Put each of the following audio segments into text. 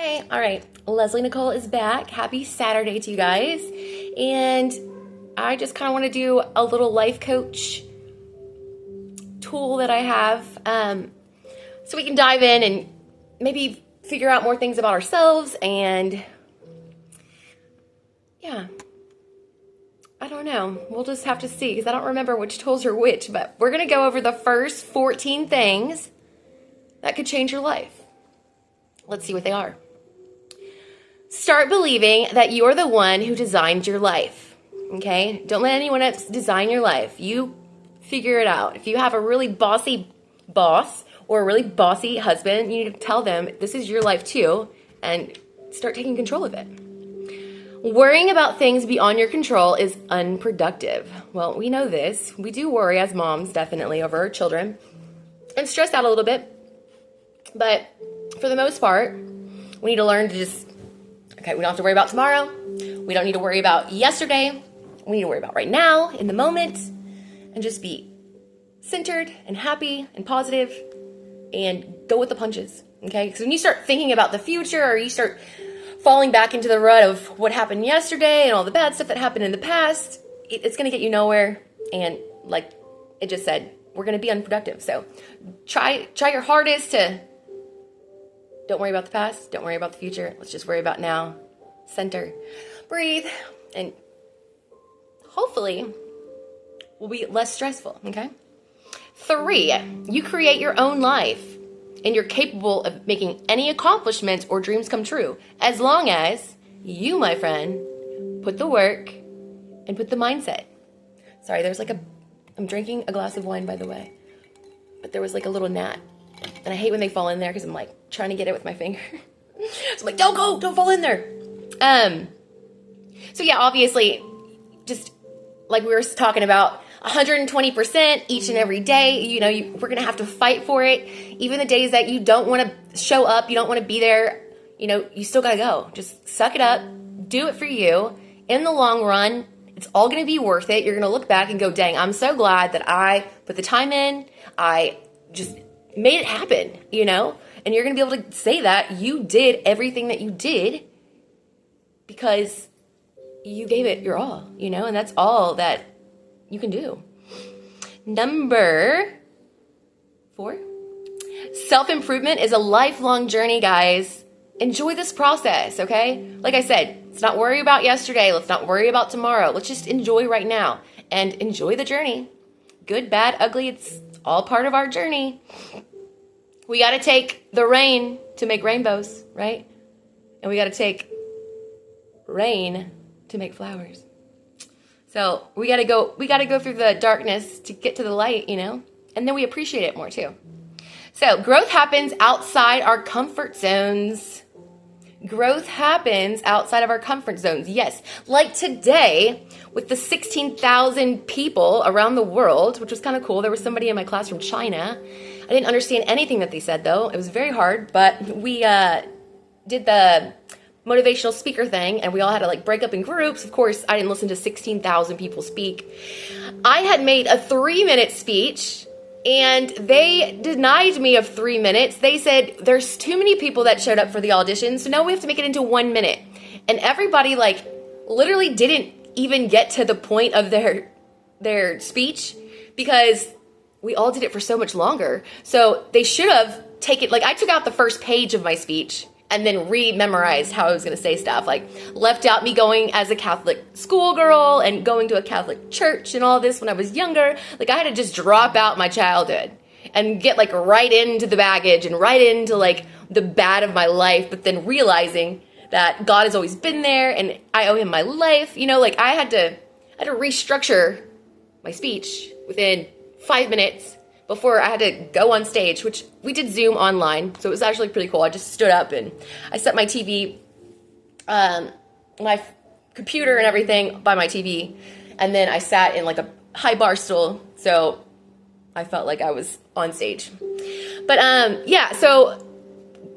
Hey, all right. Leslie Nicole is back. Happy Saturday to you guys. And I just kind of want to do a little life coach tool that I have so we can dive in and maybe figure out more things about ourselves. And yeah, I don't know. We'll just have to see because I don't remember which tools are which, but we're going to go over the first 14 things that could change your life. Let's see what they are. Start believing that you're the one who designed your life, okay? Don't let anyone else design your life. You figure it out. If you have a really bossy boss or a really bossy husband, you need to tell them this is your life too and start taking control of it. Worrying about things beyond your control is unproductive. Well, we know this. We do worry as moms, definitely, over our children and stress out a little bit. But for the most part, we need to learn to just, okay, we don't have to worry about tomorrow. We don't need to worry about yesterday. We need to worry about right now, in the moment, and just be centered and happy and positive and go with the punches, okay? Because when you start thinking about the future or you start falling back into the rut of what happened yesterday and all the bad stuff that happened in the past, it's going to get you nowhere. And like it just said, we're going to be unproductive. So try your hardest to don't worry about the past. Don't worry about the future. Let's just worry about now. Center, breathe, and hopefully we'll be less stressful, okay? 3, you create your own life and you're capable of making any accomplishments or dreams come true as long as you, my friend, put the work and put the mindset. Sorry, I'm drinking a glass of wine, by the way, but there was like a little gnat. And I hate when they fall in there because I'm like trying to get it with my finger. So I'm like, don't fall in there. So yeah, obviously, just like we were talking about, 120% each and every day. You know, we're going to have to fight for it. Even the days that you don't want to show up, you don't want to be there, you know, you still got to go. Just suck it up. Do it for you. In the long run, it's all going to be worth it. You're going to look back and go, dang, I'm so glad that I put the time in. I just made it happen, you know? And you're going to be able to say that you did everything that you did because you gave it your all, you know? And that's all that you can do. Number 4, self-improvement is a lifelong journey, guys. Enjoy this process, okay? Like I said, let's not worry about yesterday. Let's not worry about tomorrow. Let's just enjoy right now and enjoy the journey. Good, bad, ugly, it's all part of our journey. We got to take the rain to make rainbows, right? And we got to take rain to make flowers. So we got to go through the darkness to get to the light, you know? And then we appreciate it more too. So growth happens outside our comfort zones. Growth happens outside of our comfort zones. Yes. Like today with the 16,000 people around the world, which was kind of cool. There was somebody in my class from China. I didn't understand anything that they said though. It was very hard, but we did the motivational speaker thing and we all had to like break up in groups. Of course, I didn't listen to 16,000 people speak. I had made a 3-minute speech and they denied me of 3 minutes. They said, there's too many people that showed up for the audition, so now we have to make it into 1 minute. And everybody like literally didn't even get to the point of their speech because we all did it for so much longer. So they should have taken, like I took out the first page of my speech and then re-memorized how I was going to say stuff. Like left out me going as a Catholic schoolgirl and going to a Catholic church and all this when I was younger. Like I had to just drop out my childhood and get like right into the baggage and right into like the bad of my life. But then realizing that God has always been there and I owe him my life. You know, like I had to restructure my speech within 5 minutes before I had to go on stage, which we did Zoom online. So it was actually pretty cool. I just stood up and I set my TV, my computer and everything by my TV. And then I sat in like a high bar stool. So I felt like I was on stage. But yeah, so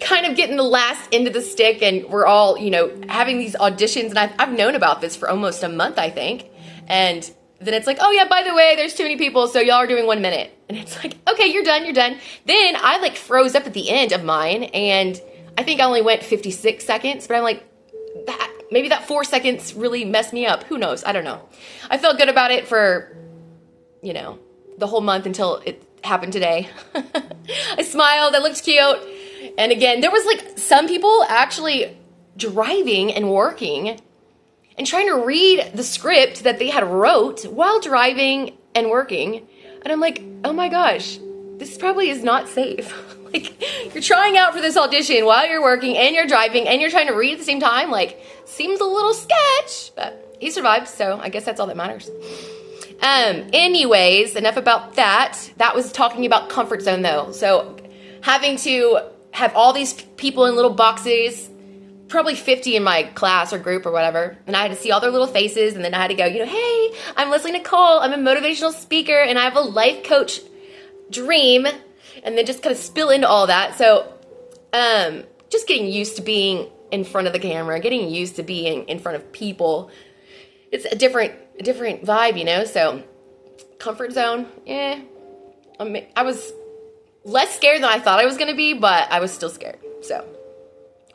kind of getting the last end of the stick and we're all, you know, having these auditions. And I've known about this for almost a month, I think. And then it's like, oh yeah, by the way, there's too many people, so y'all are doing 1 minute. And it's like, okay, you're done. Then I like froze up at the end of mine and I think I only went 56 seconds, but I'm like, maybe that 4 seconds really messed me up. Who knows? I don't know. I felt good about it for, the whole month until it happened today. I smiled. I looked cute. And again, there was like some people actually driving and working and trying to read the script that they had wrote while driving and working. And I'm like, oh my gosh, this probably is not safe. Like, you're trying out for this audition while you're working and you're driving and you're trying to read at the same time. Like, seems a little sketch, but he survived, so I guess that's all that matters. Anyways, enough about that. That was talking about comfort zone though. So having to have all these people in little boxes, probably 50 in my class or group or whatever. And I had to see all their little faces. And then I had to go, hey, I'm Leslie Nicole. I'm a motivational speaker and I have a life coach dream. And then just kind of spill into all that. So, just getting used to being in front of the camera, getting used to being in front of people. It's a different vibe, So, comfort zone, I was less scared than I thought I was going to be, but I was still scared. So,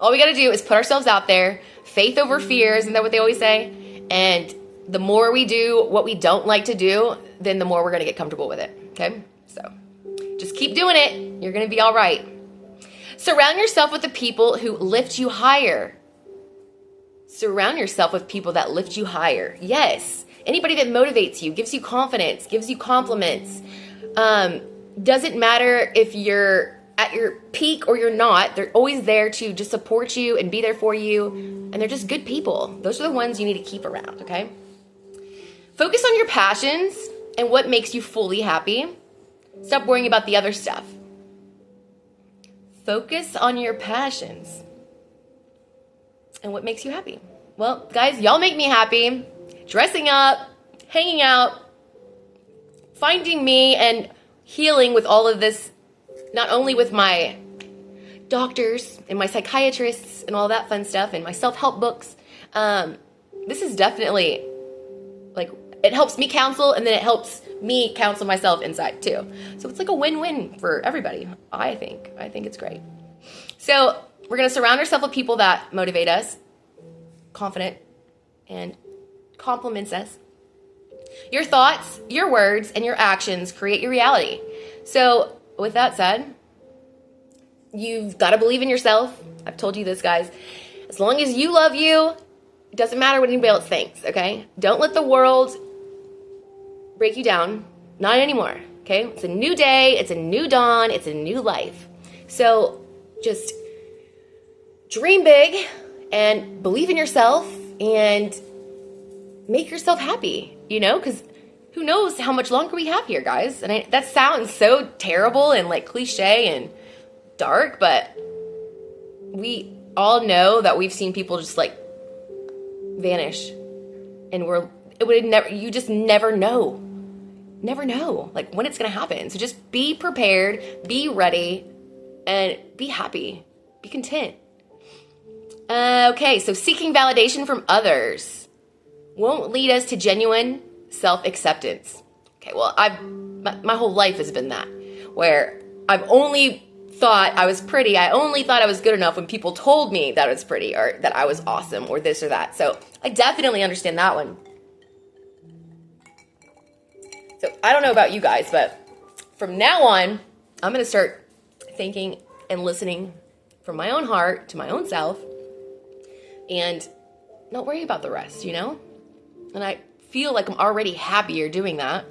all we got to do is put ourselves out there. Faith over fear, isn't that what they always say? And the more we do what we don't like to do, then the more we're going to get comfortable with it, okay? So, just keep doing it. You're going to be all right. Surround yourself with the people who lift you higher. Surround yourself with people that lift you higher. Yes. Anybody that motivates you, gives you confidence, gives you compliments. Doesn't matter if you're at your peak or you're not. They're always there to just support you and be there for you. And they're just good people. Those are the ones you need to keep around, okay? Focus on your passions and what makes you fully happy. Stop worrying about the other stuff. Focus on your passions and what makes you happy. Well, guys, y'all make me happy. Dressing up, hanging out, finding me and healing with all of this, not only with my doctors and my psychiatrists and all that fun stuff and my self-help books. This is definitely, like, it helps me counsel and then it helps me counsel myself inside too. So it's like a win-win for everybody, I think. I think it's great. So we're going to surround ourselves with people that motivate us, confident, and compliments us. Your thoughts, your words, and your actions create your reality. So with that said, you've got to believe in yourself. I've told you this, guys. As long as you love you, it doesn't matter what anybody else thinks, okay? Don't let the world break you down. Not anymore, okay? It's a new day. It's a new dawn. It's a new life. So just dream big and believe in yourself and make yourself happy, because who knows how much longer we have here, guys. And that sounds so terrible and like cliche and dark, but we all know that we've seen people just like vanish, and you just never know like when it's gonna happen. So just be prepared, be ready, and be happy, be content. Okay, so seeking validation from others won't lead us to genuine self-acceptance. Okay, well, my whole life has been that, where I've only thought I was pretty. I only thought I was good enough when people told me that I was pretty or that I was awesome or this or that. So I definitely understand that one. So I don't know about you guys, but from now on, I'm going to start thinking and listening from my own heart to my own self and not worry about the rest, And I feel like I'm already happier doing that,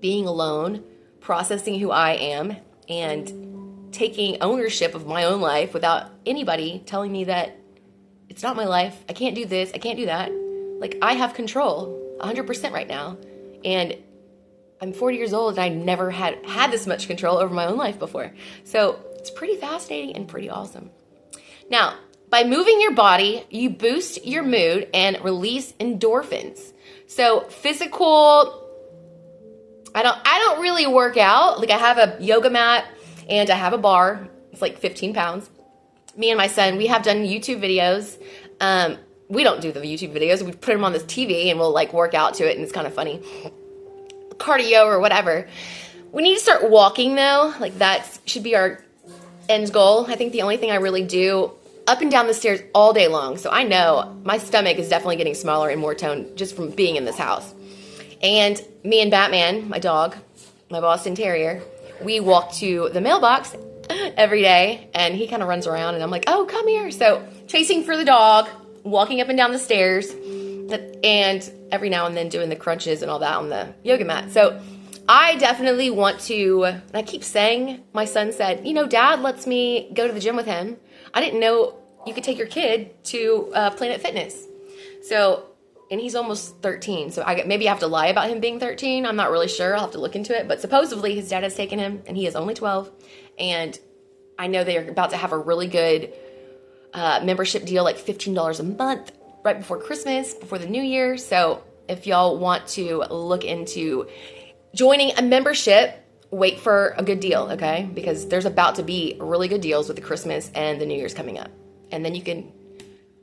being alone, processing who I am, and taking ownership of my own life without anybody telling me that it's not my life. I can't do this. I can't do that. Like, I have control 100% right now. And I'm 40 years old and I never had this much control over my own life before. So it's pretty fascinating and pretty awesome. Now, by moving your body, you boost your mood and release endorphins. So physical, I don't really work out. Like, I have a yoga mat and I have a bar. It's like 15 pounds. Me and my son, we have done YouTube videos. We don't do the YouTube videos. We put them on this TV and we'll like work out to it, and it's kind of funny. Cardio or whatever. We need to start walking though. Like, that should be our end goal. I think the only thing I really do up and down the stairs all day long. So I know my stomach is definitely getting smaller and more toned just from being in this house. And me and Batman, my dog, my Boston Terrier, we walk to the mailbox every day, and he kind of runs around, and I'm like, oh, come here. So chasing for the dog, walking up and down the stairs, and every now and then doing the crunches and all that on the yoga mat. So I definitely want to, and I keep saying, my son said, Dad lets me go to the gym with him. I didn't know you could take your kid to Planet Fitness. So, and he's almost 13. So maybe I have to lie about him being 13. I'm not really sure. I'll have to look into it. But supposedly his dad has taken him, and he is only 12. And I know they're about to have a really good membership deal, like $15 a month right before Christmas, before the New Year. So if y'all want to look into joining a membership, wait for a good deal, okay? Because there's about to be really good deals with the Christmas and the New Year's coming up. And then you can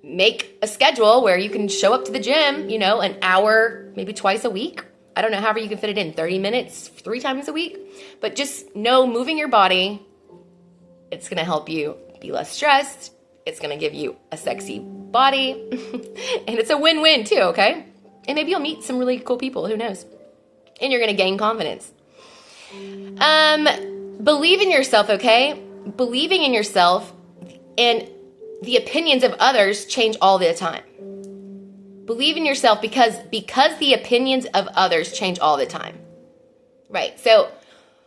make a schedule where you can show up to the gym, an hour, maybe twice a week. I don't know, however you can fit it in, 30 minutes, 3 times a week. But just know moving your body, it's going to help you be less stressed. It's going to give you a sexy body. And it's a win-win too, okay? And maybe you'll meet some really cool people, who knows? And you're going to gain confidence. Believe in yourself, okay? Believing in yourself and the opinions of others change all the time. Believe in yourself because the opinions of others change all the time. Right. So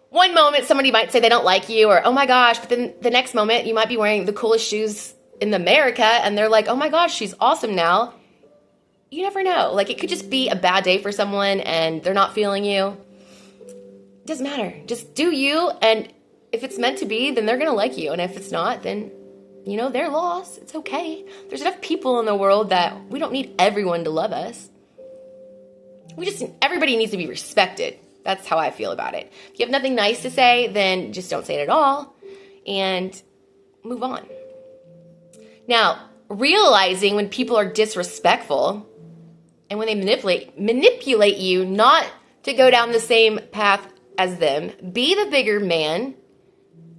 one moment somebody might say they don't like you or, oh my gosh, but then the next moment you might be wearing the coolest shoes in America and they're like, oh my gosh, she's awesome now. You never know. Like it could just be a bad day for someone and they're not feeling you. It doesn't matter. Just do you. And if it's meant to be, then they're going to like you. And if it's not, then their loss. It's okay. There's enough people in the world that we don't need everyone to love us. Everybody needs to be respected. That's how I feel about it. If you have nothing nice to say, then just don't say it at all and move on. Now, realizing when people are disrespectful and when they manipulate you not to go down the same path as them, be the bigger man,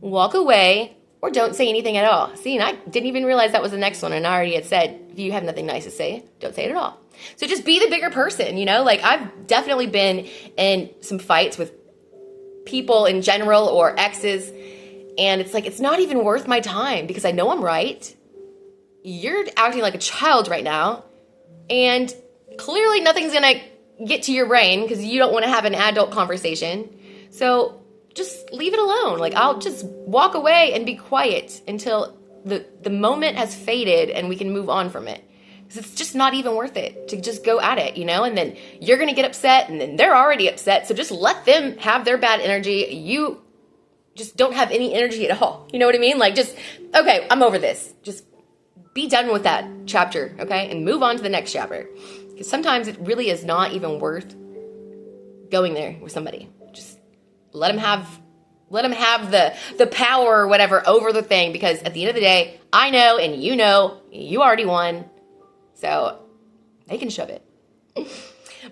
walk away, or don't say anything at all. See, and I didn't even realize that was the next one. And I already had said, if you have nothing nice to say, don't say it at all. So just be the bigger person, Like I've definitely been in some fights with people in general or exes. And it's like, it's not even worth my time because I know I'm right. You're acting like a child right now. And clearly nothing's going to get to your brain because you don't want to have an adult conversation. So just leave it alone. Like I'll just walk away and be quiet until the moment has faded and we can move on from it. Because it's just not even worth it to just go at it, And then you're going to get upset and then they're already upset. So just let them have their bad energy. You just don't have any energy at all. You know what I mean? Like okay, I'm over this. Just be done with that chapter, okay? And move on to the next chapter. Because sometimes it really is not even worth going there with somebody. Just let them have the power or whatever over the thing, because at the end of the day, I know and you already won. So they can shove it.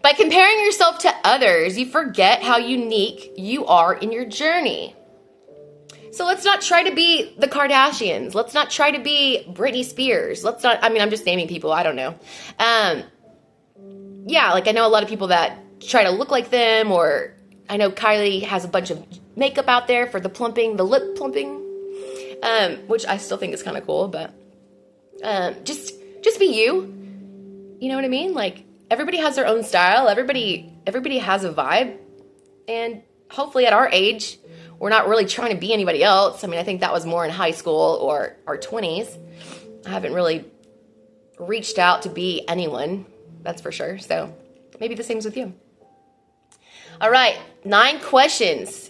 By comparing yourself to others, you forget how unique you are in your journey. So let's not try to be the Kardashians. Let's not try to be Britney Spears. I'm just naming people. I don't know. I know a lot of people that try to look like them, or I know Kylie has a bunch of makeup out there for the lip plumping, which I still think is kind of cool, but just be you. You know what I mean? Like everybody has their own style. Everybody has a vibe, and hopefully at our age, we're not really trying to be anybody else. I think that was more in high school or our 20s. I haven't really reached out to be anyone, that's for sure. So maybe the same's with you. All right, 9 questions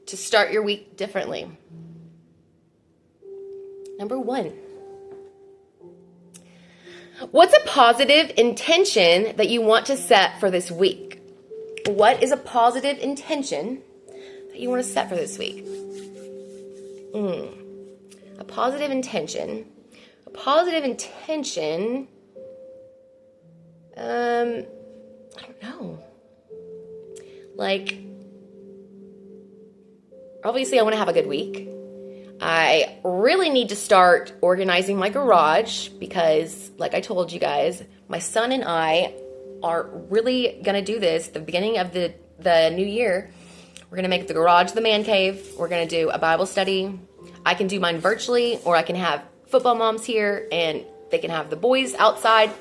to start your week differently. Number 1. What's a positive intention that you want to set for this week? What is a positive intention that you want to set for this week? A positive intention. I don't know. Like, obviously I want to have a good week. I really need to start organizing my garage because, like I told you guys, my son and I are really going to do this the beginning of the new year. We're going to make the garage the man cave. We're going to do a Bible study. I can do mine virtually, or I can have football moms here and they can have the boys outside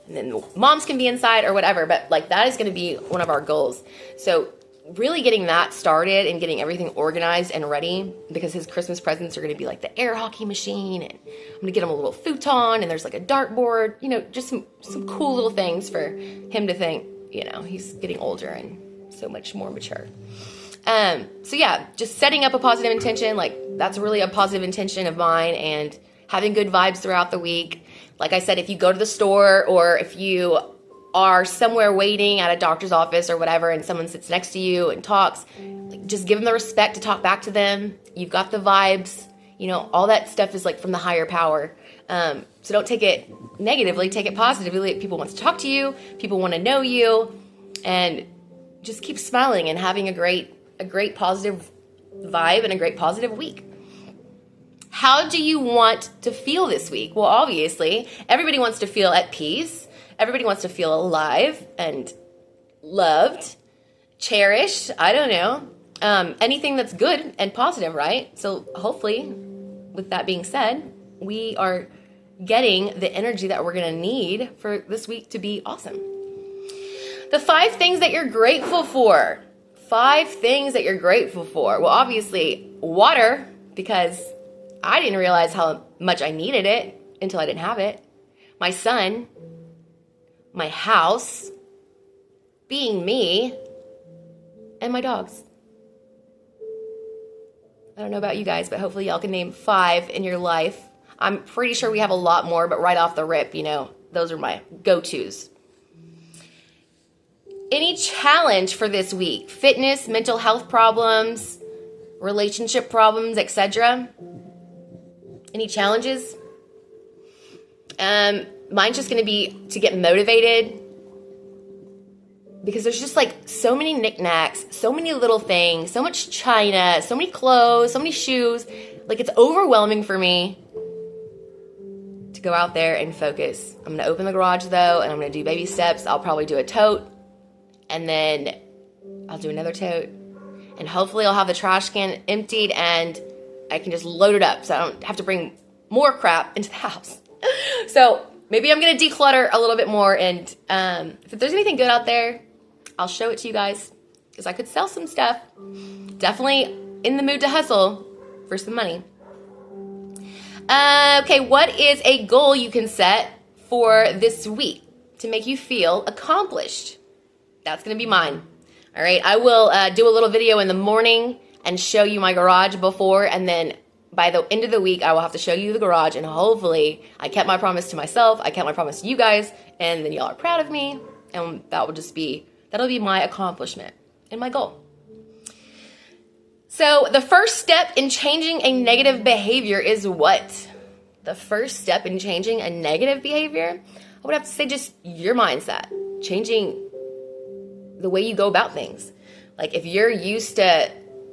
and then the moms can be inside or whatever. But like that is going to be one of our goals. So really getting that started and getting everything organized and ready, because his Christmas presents are going to be like the air hockey machine, and I'm going to get him a little futon, and there's like a dartboard, you know, just some cool little things for him to think, you know, he's getting older and so much more mature. So yeah, just setting up a positive intention, like that's really a positive intention of mine, and having good vibes throughout the week. Like I said, if you go to the store or if you are somewhere waiting at a doctor's office or whatever, and someone sits next to you and talks, like, just give them the respect to talk back to them. You've got the vibes, you know, all that stuff is like from the higher power. So don't take it negatively, take it positively. People want to talk to you, people want to know you, and just keep smiling and having a great positive vibe and a great positive week. How do you want to feel this week? Well, obviously, everybody wants to feel at peace. Everybody wants to feel alive and loved, cherished. I don't know. Anything that's good and positive, right? So hopefully, with that being said, we are getting the energy that we're going to need for this week to be awesome. The 5 things that you're grateful for. 5 things that you're grateful for. Well, obviously, water, because I didn't realize how much I needed it until I didn't have it. My son, my house, being me, and my dogs. I don't know about you guys, but hopefully y'all can name 5 in your life. I'm pretty sure we have a lot more, but right off the rip, you know, those are my go-tos. Any challenge for this week? Fitness, mental health problems, relationship problems, etc. Any challenges? Mine's just going to be to get motivated, because there's just like so many knickknacks, so many little things, so much china, so many clothes, so many shoes. Like, it's overwhelming for me to go out there and focus. I'm going to open the garage though, and I'm going to do baby steps. I'll probably do a tote, and then I'll do another tote, and hopefully I'll have the trash can emptied and I can just load it up so I don't have to bring more crap into the house. So maybe I'm going to declutter a little bit more, and if there's anything good out there, I'll show it to you guys, because I could sell some stuff. Definitely in the mood to hustle for some money. Okay, what is a goal you can set for this week to make you feel accomplished? That's going to be mine. All right, I will do a little video in the morning and show you my garage before, and then by the end of the week, I will have to show you the garage, and hopefully I kept my promise to myself, I kept my promise to you guys, and then y'all are proud of me, and that'll be my accomplishment and my goal. So the first step in changing a negative behavior is what? The first step in changing a negative behavior? I would have to say just your mindset, changing the way you go about things. Like, if you're used to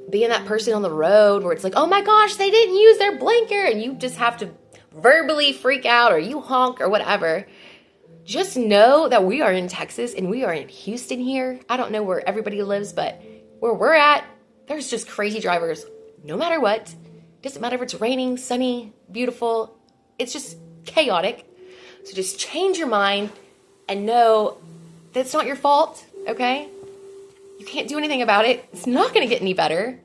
being that person on the road where it's like, oh my gosh, they didn't use their blinker, and you just have to verbally freak out, or you honk or whatever, just know that we are in Texas and we are in Houston here. I don't know where everybody lives, but where we're at, there's just crazy drivers no matter what. Doesn't matter if it's raining, sunny, beautiful. It's just chaotic. So just change your mind and know that it's not your fault, okay? You can't do anything about it. It's not going to get any better.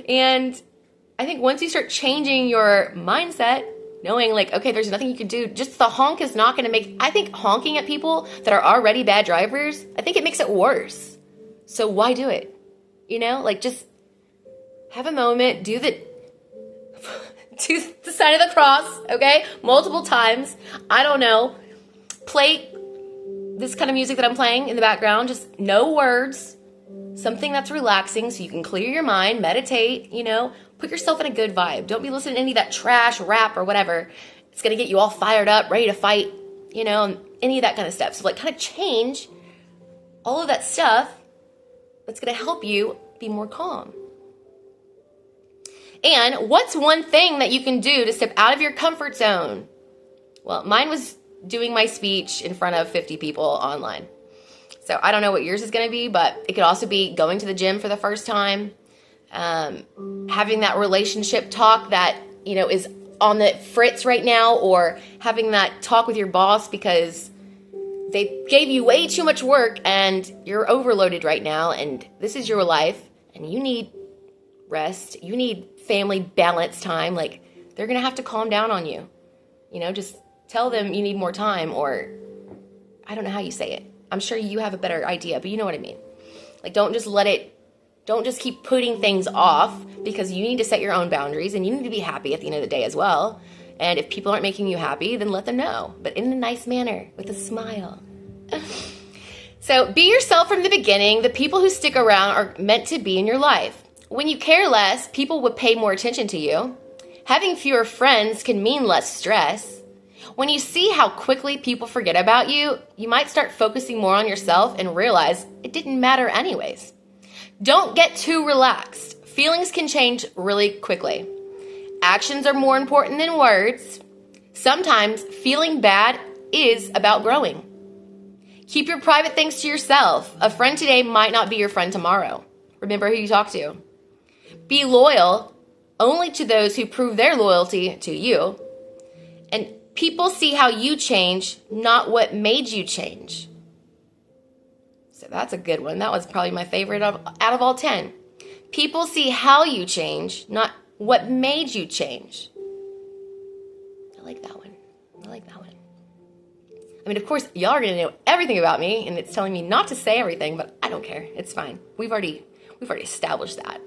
And I think once you start changing your mindset, knowing like, okay, there's nothing you can do, just the honk is not going to make, I think honking at people that are already bad drivers, I think it makes it worse. So why do it? You know, like, just have a moment, do the sign of the cross, okay? Multiple times. I don't know. Play this kind of music that I'm playing in the background, just no words. Something that's relaxing so you can clear your mind, meditate, you know, put yourself in a good vibe. Don't be listening to any of that trash rap or whatever. It's going to get you all fired up, ready to fight, you know, and any of that kind of stuff. So like, kind of change all of that stuff that's going to help you be more calm. And what's one thing that you can do to step out of your comfort zone? Well, mine was doing my speech in front of 50 people online. So I don't know what yours is going to be, but it could also be going to the gym for the first time, having that relationship talk that, is on the fritz right now, or having that talk with your boss because they gave you way too much work and you're overloaded right now and this is your life and you need rest. You need family balance time. Like, they're going to have to calm down on you. Just tell them you need more time, or I don't know how you say it. I'm sure you have a better idea, but you know what I mean. Like, don't just keep putting things off, because you need to set your own boundaries and you need to be happy at the end of the day as well. And if people aren't making you happy, then let them know, but in a nice manner with a smile. So be yourself from the beginning. The people who stick around are meant to be in your life. When you care less, people would pay more attention to you. Having fewer friends can mean less stress. When you see how quickly people forget about you, you might start focusing more on yourself and realize it didn't matter anyways. Don't get too relaxed. Feelings can change really quickly. Actions are more important than words. Sometimes feeling bad is about growing. Keep your private things to yourself. A friend today might not be your friend tomorrow. Remember who you talk to. Be loyal only to those who prove their loyalty to you. And people see how you change, not what made you change. So that's a good one. That was probably my favorite out of all 10. People see how you change, not what made you change. I like that one. I mean, of course, y'all are going to know everything about me, and it's telling me not to say everything, but I don't care. It's fine. We've already established that.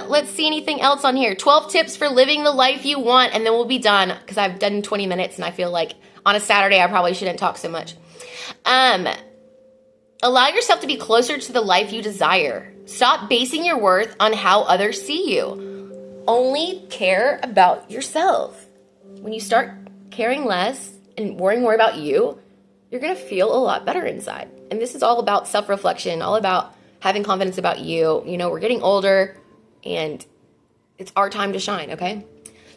Let's see anything else on here. 12 tips for living the life you want, and then we'll be done, because I've done 20 minutes, and I feel like on a Saturday I probably shouldn't talk so much. Allow yourself to be closer to the life you desire. Stop basing your worth on how others see you. Only care about yourself. When you start caring less and worrying more about you, you're going to feel a lot better inside. And this is all about self-reflection, all about having confidence about you. We're getting older and it's our time to shine, okay?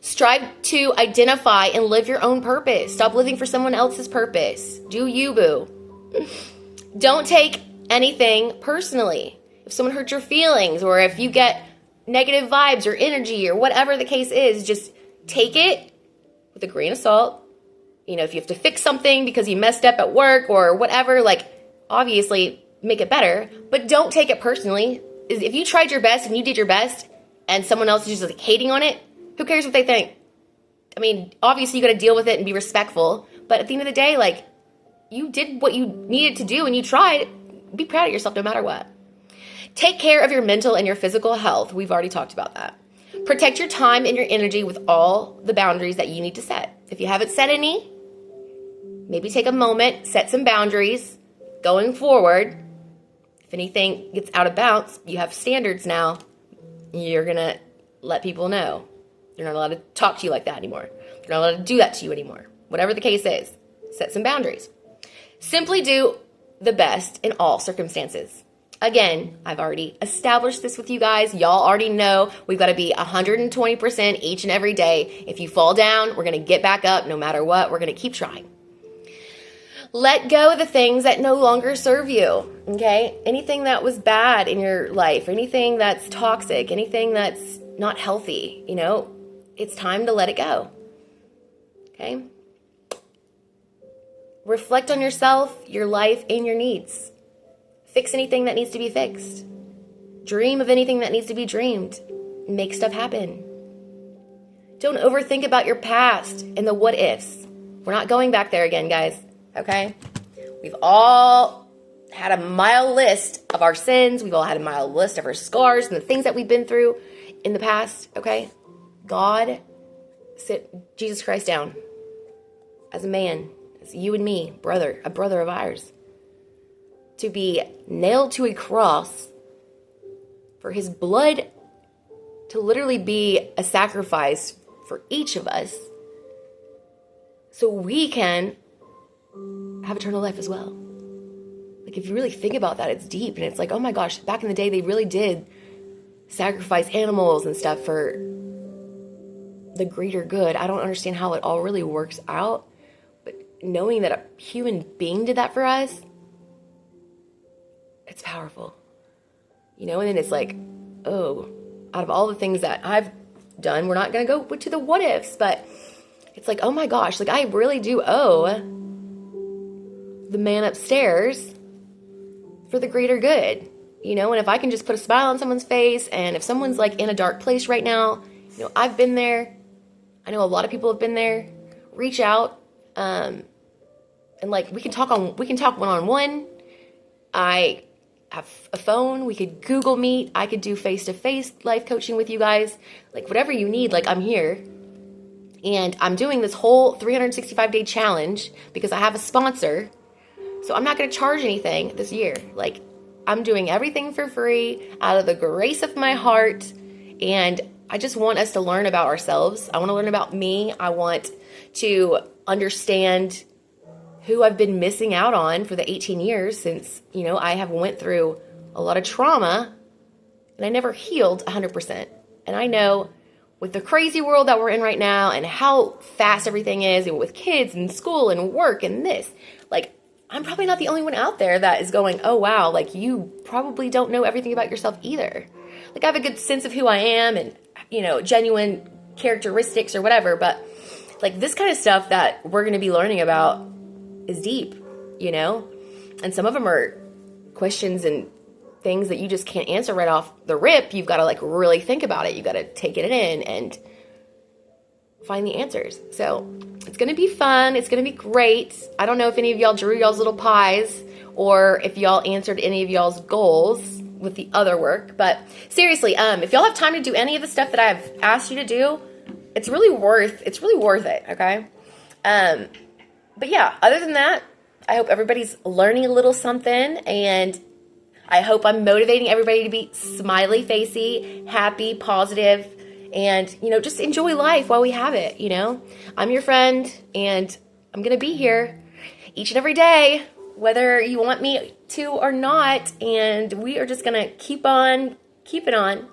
Strive to identify and live your own purpose. Stop living for someone else's purpose. Do you, boo. Don't take anything personally. If someone hurts your feelings, or if you get negative vibes or energy or whatever the case is, just take it with a grain of salt. If you have to fix something because you messed up at work or whatever, obviously make it better, but don't take it personally. If you tried your best and you did your best and someone else is just hating on it, who cares what they think? I mean, obviously you got to deal with it and be respectful, but at the end of the day, you did what you needed to do and you tried. Be proud of yourself no matter what. Take care of your mental and your physical health. We've already talked about that. Protect your time and your energy with all the boundaries that you need to set. If you haven't set any, maybe take a moment, set some boundaries going forward. If anything gets out of bounds, you have standards now. You're going to let people know. You're not allowed to talk to you like that anymore. You're not allowed to do that to you anymore. Whatever the case is, set some boundaries. Simply do the best in all circumstances. Again, I've already established this with you guys. Y'all already know we've got to be 120% each and every day. If you fall down, we're going to get back up no matter what. We're going to keep trying. Let go of the things that no longer serve you, okay? Anything that was bad in your life, anything that's toxic, anything that's not healthy, it's time to let it go, okay? Reflect on yourself, your life, and your needs. Fix anything that needs to be fixed. Dream of anything that needs to be dreamed. Make stuff happen. Don't overthink about your past and the what ifs. We're not going back there again, guys. Okay? We've all had a mile list of our sins. We've all had a mile list of our scars and the things that we've been through in the past. Okay? God sit Jesus Christ down as a man, as you and me, a brother of ours, to be nailed to a cross, for his blood to literally be a sacrifice for each of us, so we can have eternal life as well. If you really think about that, it's deep, and it's oh my gosh, back in the day, they really did sacrifice animals and stuff for the greater good. I don't understand how it all really works out. But knowing that a human being did that for us, it's powerful. You know, and then it's like, oh, out of all the things that I've done, we're not going to go to the what ifs, but it's like, oh my gosh, like I really do owe the man upstairs for the greater good, you know, and if I can just put a smile on someone's face, and if someone's like in a dark place right now, you know, I've been there. I know a lot of people have been there. Reach out, and like we can talk one-on-one. I have a phone. We could Google Meet. I could do face-to-face life coaching with you guys. Like whatever you need, like I'm here. And I'm doing this whole 365-day challenge because I have a sponsor. So I'm not going to charge anything this year. Like I'm doing everything for free out of the grace of my heart. And I just want us to learn about ourselves. I want to learn about me. I want to understand who I've been missing out on for the 18 years since, you know, I have went through a lot of trauma and I never healed 100%. And I know with the crazy world that we're in right now and how fast everything is, and with kids and school and work and this, like I'm probably not the only one out there that is going, oh wow, like you probably don't know everything about yourself either. Like I have a good sense of who I am and, you know, genuine characteristics or whatever, but like this kind of stuff that we're going to be learning about is deep, you know, and some of them are questions and things that you just can't answer right off the rip. You've got to like really think about it. You got to take it in and find the answers. So it's going to be fun. It's going to be great. I don't know if any of y'all drew y'all's little pies or if y'all answered any of y'all's goals with the other work, but seriously, if y'all have time to do any of the stuff that I've asked you to do, it's really worth it. Okay. But yeah, other than that, I hope everybody's learning a little something, and I hope I'm motivating everybody to be smiley facey, happy, positive, and, you know, just enjoy life while we have it, you know. I'm your friend, and I'm going to be here each and every day, whether you want me to or not, and we are just going to keep it on.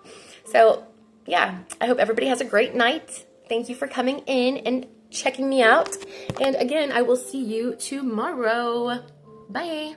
So, yeah, I hope everybody has a great night. Thank you for coming in and checking me out. And again, I will see you tomorrow. Bye.